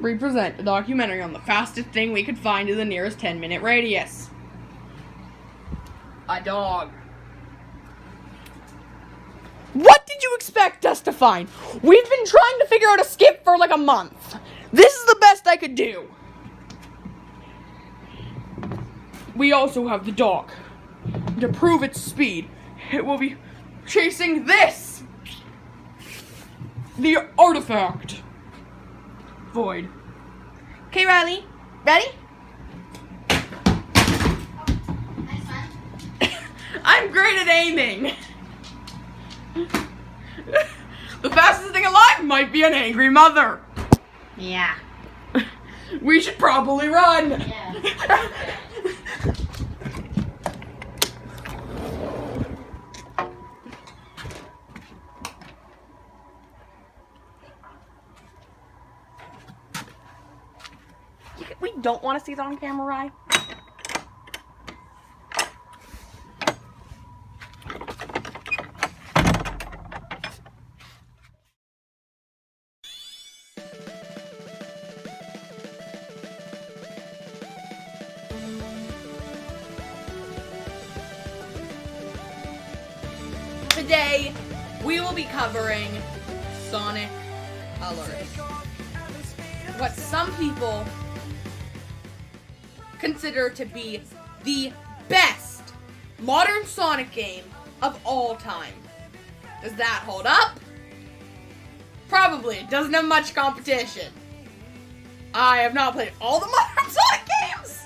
represent a documentary on the fastest thing we could find in the nearest 10-minute radius. A dog. What did you expect us to find? We've been trying to figure out a skip for like a month. This is the best I could do. We also have the dog. To prove its speed, it will be chasing this. The artifact. Void. Okay, Riley. Ready? I'm great at aiming. The fastest thing alive might be an angry mother. Yeah. We should probably run. Yeah. We don't want to see that on camera, right? Today, we will be covering Sonic Colors. What some people consider to be the best modern Sonic game of all time. Does that hold up? Probably. It doesn't have much competition. I have not played all the modern Sonic games,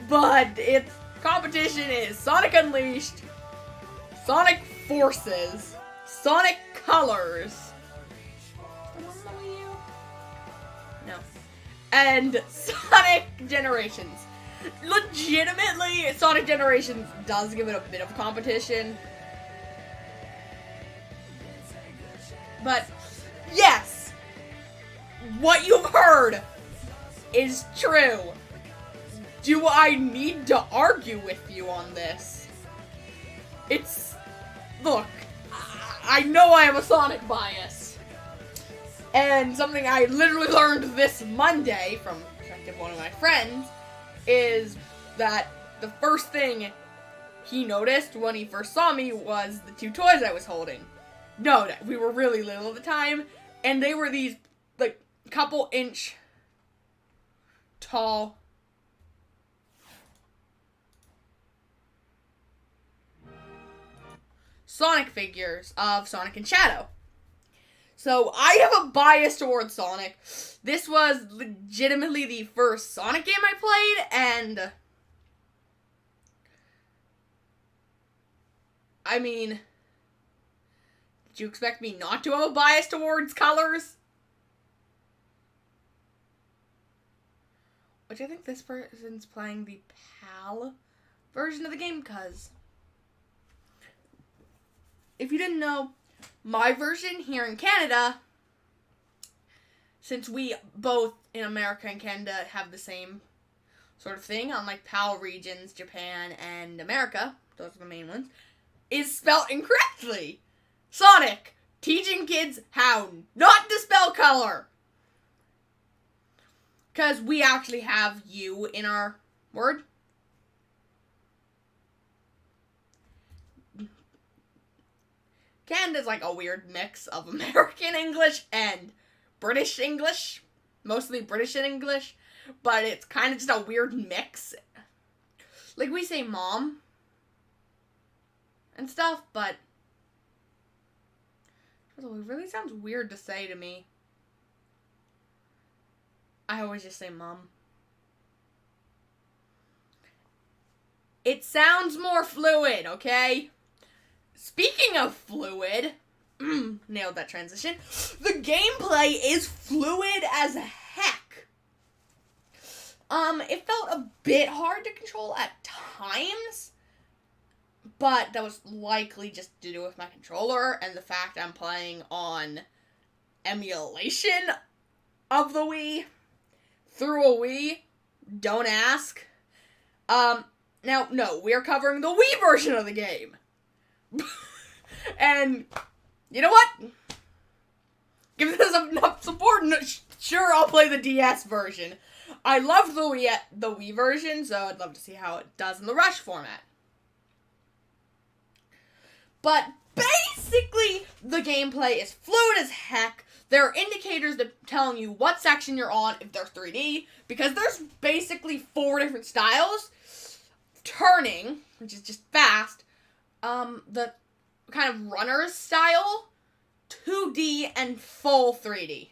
but its competition is Sonic Unleashed, Sonic Forces, Sonic Colors, no, and Sonic Generations. Legitimately, Sonic Generations does give it a bit of competition. But, yes, what you've heard is true. Do I need to argue with you on this? Look, I know I have a Sonic bias. And something I literally learned this Monday from one of my friends is that the first thing he noticed when he first saw me was the two toys I was holding. No, we were really little at the time, and they were these, like, couple inch tall Sonic figures of Sonic and Shadow. So, I have a bias towards Sonic. This was legitimately the first Sonic game I played, and I mean, did you expect me not to have a bias towards colors? Which I think this person's playing the PAL version of the game, because if you didn't know, my version here in Canada, since we both in America and Canada have the same sort of thing, unlike PAL regions, Japan and America, those are the main ones, is spelled incorrectly. Sonic, teaching kids how not to spell color. Because we actually have U in our word. Canada's like a weird mix of American English and British English. Mostly British English. But it's kind of just a weird mix. Like, we say mom and stuff, but it really sounds weird to say to me. I always just say mom. It sounds more fluid, okay? Speaking of fluid, nailed that transition. The gameplay is fluid as heck. It felt a bit hard to control at times, but that was likely just to do with my controller and the fact I'm playing on emulation of the Wii through a Wii. Don't ask. Now, no, we are covering the Wii version of the game. And, you know what? Give this enough support and sure I'll play the DS version. I loved the Wii version, so I'd love to see how it does in the Rush format. But basically, the gameplay is fluid as heck. There are indicators that telling you what section you're on if they're 3D, because there's basically 4 different styles. Turning, which is just fast, the kind of runner's style, 2D, and full 3D.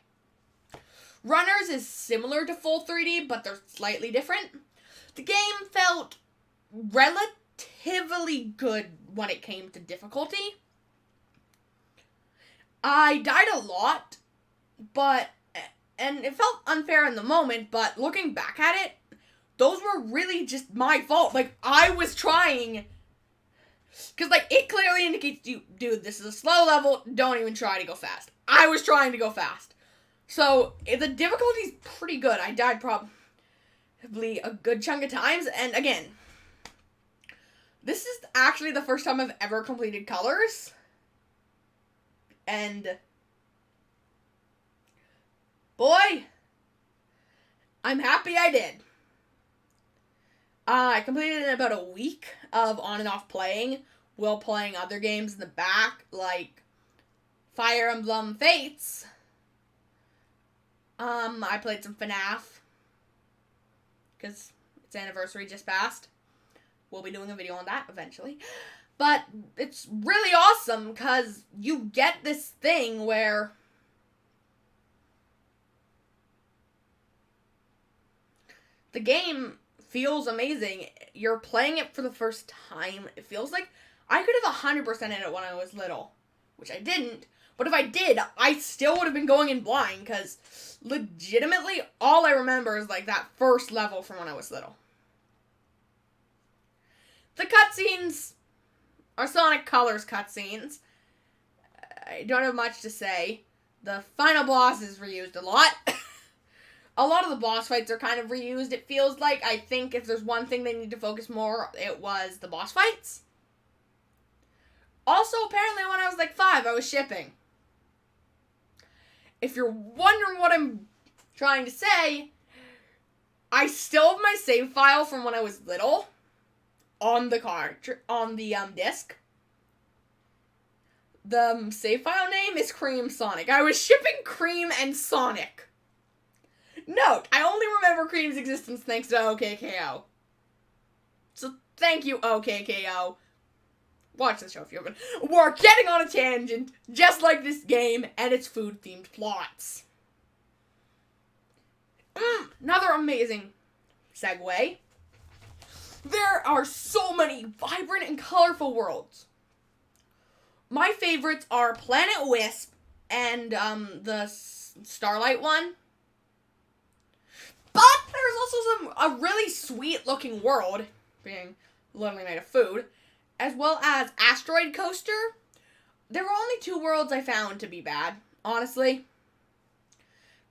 Runners is similar to full 3D, but they're slightly different. The game felt relatively good when it came to difficulty. I died a lot, and it felt unfair in the moment, but looking back at it, those were really just my fault. Like, I was trying, because, like, it clearly indicates to you, dude, this is a slow level, don't even try to go fast. I was trying to go fast. So, the difficulty's pretty good. I died probably a good chunk of times, and again, this is actually the first time I've ever completed Colors, and boy, I'm happy I did. I completed it in about a week of on and off playing, while playing other games in the back, like Fire Emblem Fates. I played some FNAF, because its anniversary just passed. We'll be doing a video on that eventually. But it's really awesome, because you get this thing where the game feels amazing. You're playing it for the first time. It feels like I could have 100% in it when I was little, which I didn't. But if I did, I still would have been going in blind, because legitimately, all I remember is, like, that first level from when I was little. The cutscenes are Sonic Colors cutscenes. I don't have much to say. The final boss is reused a lot. A lot of the boss fights are kind of reused, it feels like. I think if there's one thing they need to focus more, it was the boss fights. Also, apparently when I was like 5, I was shipping. If you're wondering what I'm trying to say, I still have my save file from when I was little on the disc. The save file name is Cream Sonic. I was shipping Cream and Sonic. Note, I only remember Cream's existence thanks to OKKO. So thank you, OKKO. Watch the show if you're open. We're getting on a tangent, just like this game and its food-themed plots. Another amazing segue. There are so many vibrant and colorful worlds. My favorites are Planet Wisp and the Starlight one. But there's also a really sweet-looking world, being literally made of food, as well as Asteroid Coaster. There were only 2 worlds I found to be bad, honestly.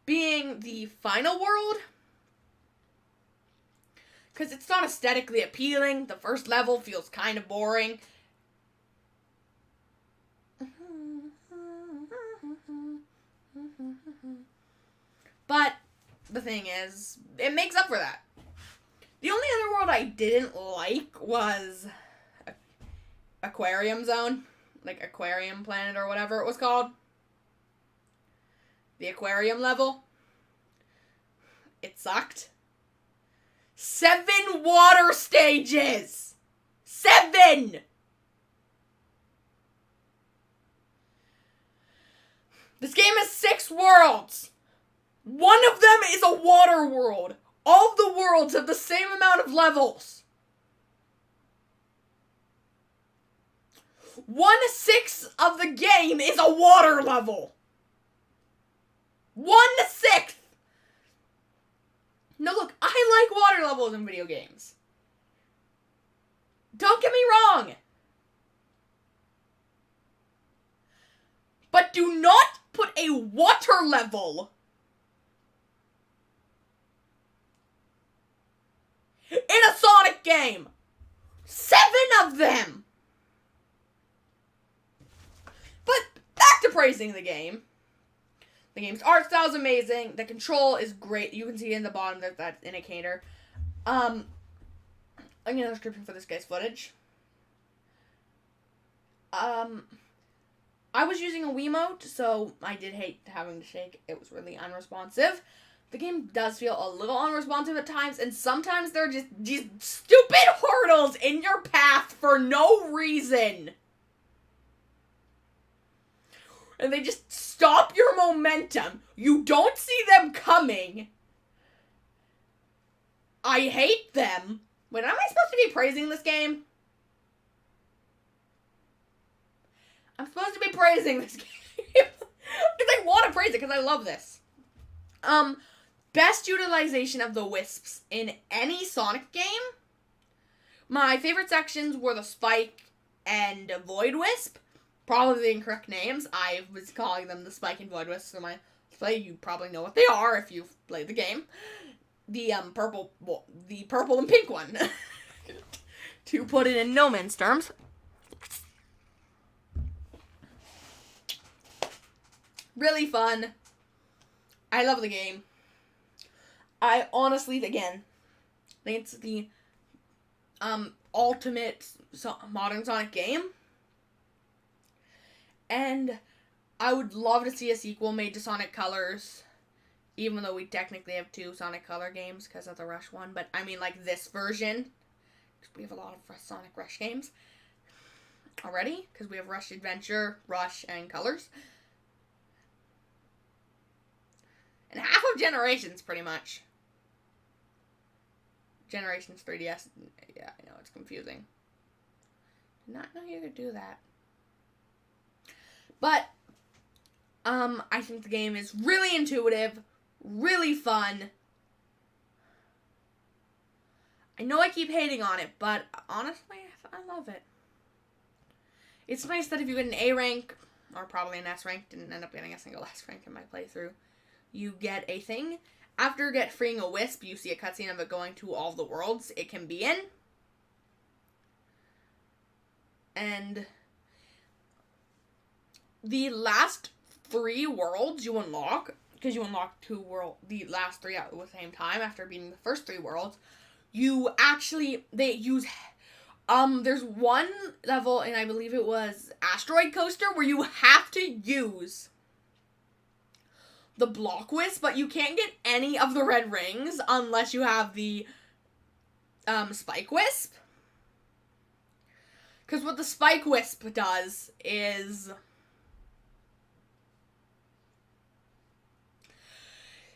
Being the final world, because it's not aesthetically appealing. The first level feels kind of boring. But the thing is, it makes up for that. The only other world I didn't like was Aquarium Zone. Like Aquarium Planet or whatever it was called. The aquarium level. It sucked. 7 water stages! 7! This game has 6 worlds. One of them is a water world. All of the worlds have the same amount of levels. 1/6 of the game is a water level. 1/6. No, look, I like water levels in video games. Don't get me wrong. But do not put a water level in a Sonic game. 7 of them. But back to praising the game. The game's art style is amazing. The control is great. You can see in the bottom there's that indicator. I'm gonna description for this guy's footage. I was using a Wiimote, so I did hate having to shake. It was really unresponsive. The game does feel a little unresponsive at times, and sometimes there are just these stupid hurdles in your path for no reason. And they just stop your momentum. You don't see them coming. I hate them. Wait, am I supposed to be praising this game? I'm supposed to be praising this game. Because I want to praise it, because I love this. Best utilization of the wisps in any Sonic game. My favorite sections were the Spike and Void Wisp. Probably the incorrect names. I was calling them the Spike and Void Wisp for my play. You probably know what they are if you've played the game. The purple and pink one. To put it in no man's terms. Really fun. I love the game. I honestly, again, think it's the ultimate modern Sonic game. And I would love to see a sequel made to Sonic Colors, even though we technically have 2 Sonic Color games because of the Rush one. But I mean, like, this version, because we have a lot of Sonic Rush games already, because we have Rush Adventure, Rush, and Colors. And half of Generations, pretty much. Generations 3DS. Yeah, I know, it's confusing. Did not know you could do that. But, I think the game is really intuitive, really fun. I know I keep hating on it, but honestly, I love it. It's nice that if you get an A rank, or probably an S rank, didn't end up getting a single S rank in my playthrough, you get a thing. After freeing a wisp, you see a cutscene of it going to all the worlds it can be in. And the last 3 worlds you unlock, because you unlock the last 3 at the same time after beating the first 3 worlds, they use, there's one level, and I believe it was Asteroid Coaster, where you have to use the block wisp, but you can't get any of the red rings unless you have the spike wisp. Because what the spike wisp does is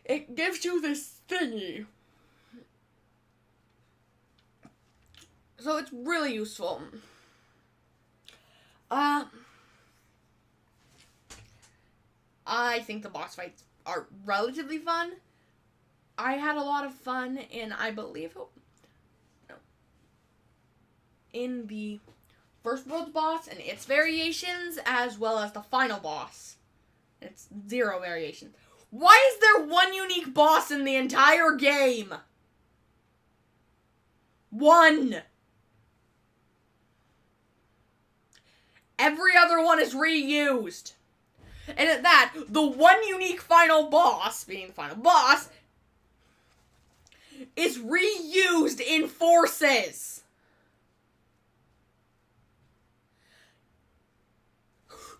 it gives you this thingy. So it's really useful. I think the boss fights are relatively fun. I had a lot of fun in the first world's boss and its variations, as well as the final boss. It's 0 variations. Why is there 1 unique boss in the entire game? 1. Every other one is reused. And at that, the 1 unique final boss, being the final boss, is reused in Forces.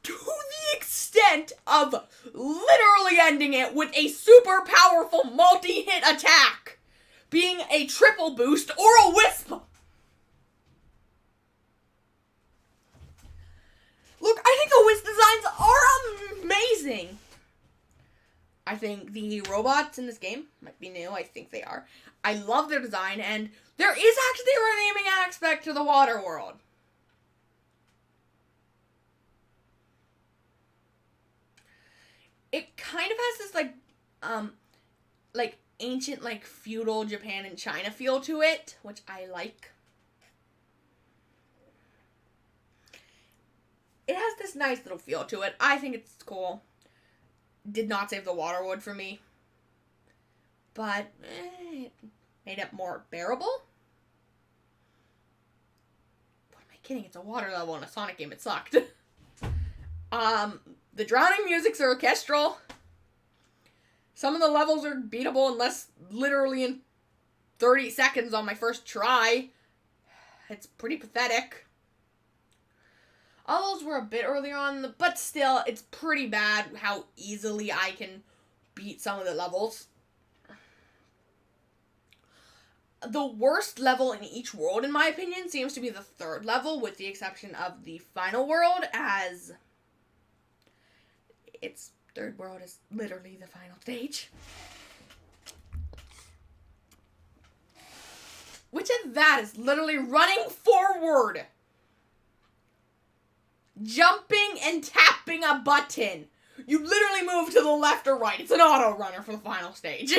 To the extent of literally ending it with a super powerful multi-hit attack, being a triple boost or a wisp. Look, I think the wisp designs are amazing. I think the robots in this game might be new. I think they are. I love their design, and there is actually a renaming aspect to the water world. It kind of has this, like ancient, like, feudal Japan and China feel to it, which I like. It has this nice little feel to it. I think it's cool. Did not save the water wood for me. But it made it more bearable. What am I kidding? It's a water level in a Sonic game. It sucked. The drowning music's are orchestral. Some of the levels are beatable unless literally in 30 seconds on my first try. It's pretty pathetic. All those were a bit earlier on, but still, it's pretty bad how easily I can beat some of the levels. The worst level in each world, in my opinion, seems to be the third level, with the exception of the final world, as its third world is literally the final stage. Which of that is literally running forward, jumping and tapping a button. You literally move to the left or right. It's an auto runner for the final stage.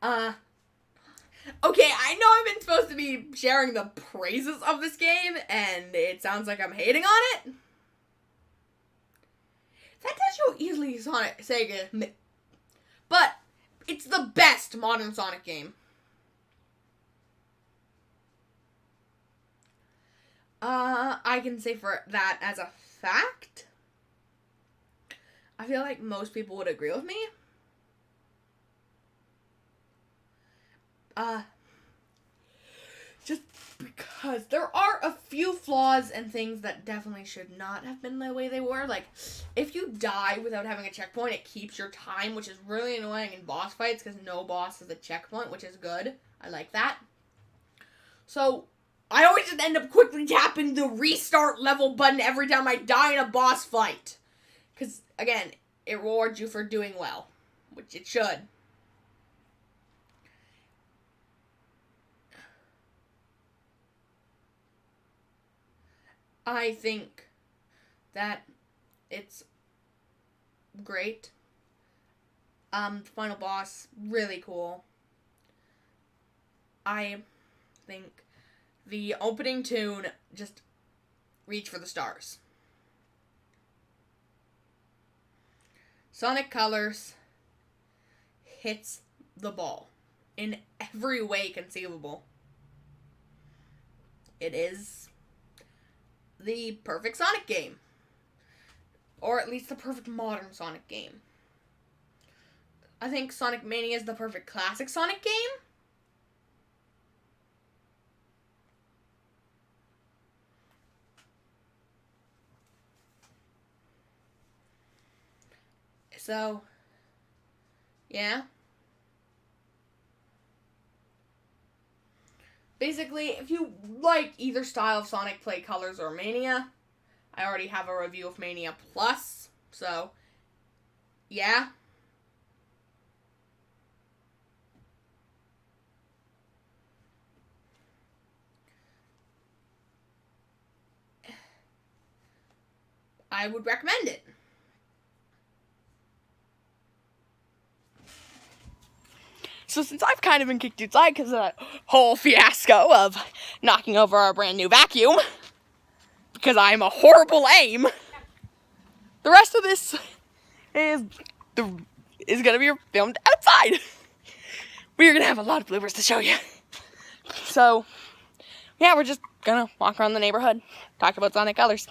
Okay, I know I've been supposed to be sharing the praises of this game, and it sounds like I'm hating on it. That tells you how easily Sega, but it's the best modern Sonic game. I can say for that as a fact. I feel like most people would agree with me. Just because there are a few flaws and things that definitely should not have been the way they were. Like, if you die without having a checkpoint, it keeps your time, which is really annoying in boss fights because no boss has a checkpoint, which is good. I like that. So, I always just end up quickly tapping the restart level button every time I die in a boss fight. Because, again, it rewards you for doing well, which it should. I think that it's great. Final boss, really cool. I think the opening tune, just reach for the stars. Sonic Colors hits the ball in every way conceivable. It is the perfect Sonic game. Or at least the perfect modern Sonic game. I think Sonic Mania is the perfect classic Sonic game. So, yeah. Basically, if you like either style of Sonic, play Colors or Mania. I already have a review of Mania Plus, so, yeah. I would recommend it. So since I've kind of been kicked outside because of that whole fiasco of knocking over our brand new vacuum, because I'm a horrible aim, the rest of this is going to be filmed outside. We're going to have a lot of bloopers to show you. So, yeah, we're just going to walk around the neighborhood, talk about Sonic Colors.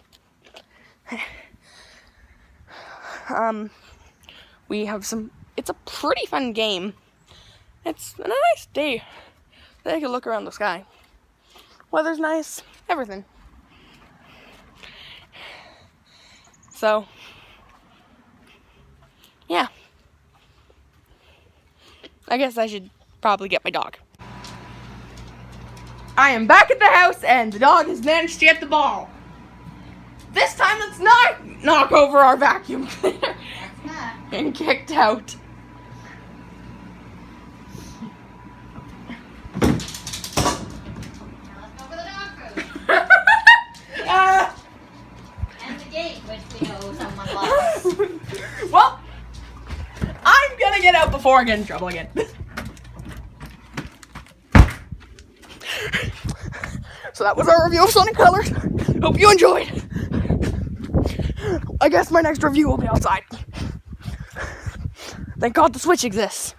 We have it's a pretty fun game. It's a nice day. Take a look around the sky. Weather's nice. Everything. So, yeah. I guess I should probably get my dog. I am back at the house and the dog has managed to get the ball. This time let's not knock over our vacuum cleaner and kicked out. Well, I'm gonna get out before I get in trouble again. So that was our review of Sonic Colors. Hope you enjoyed. I guess my next review will be outside. Thank God the Switch exists.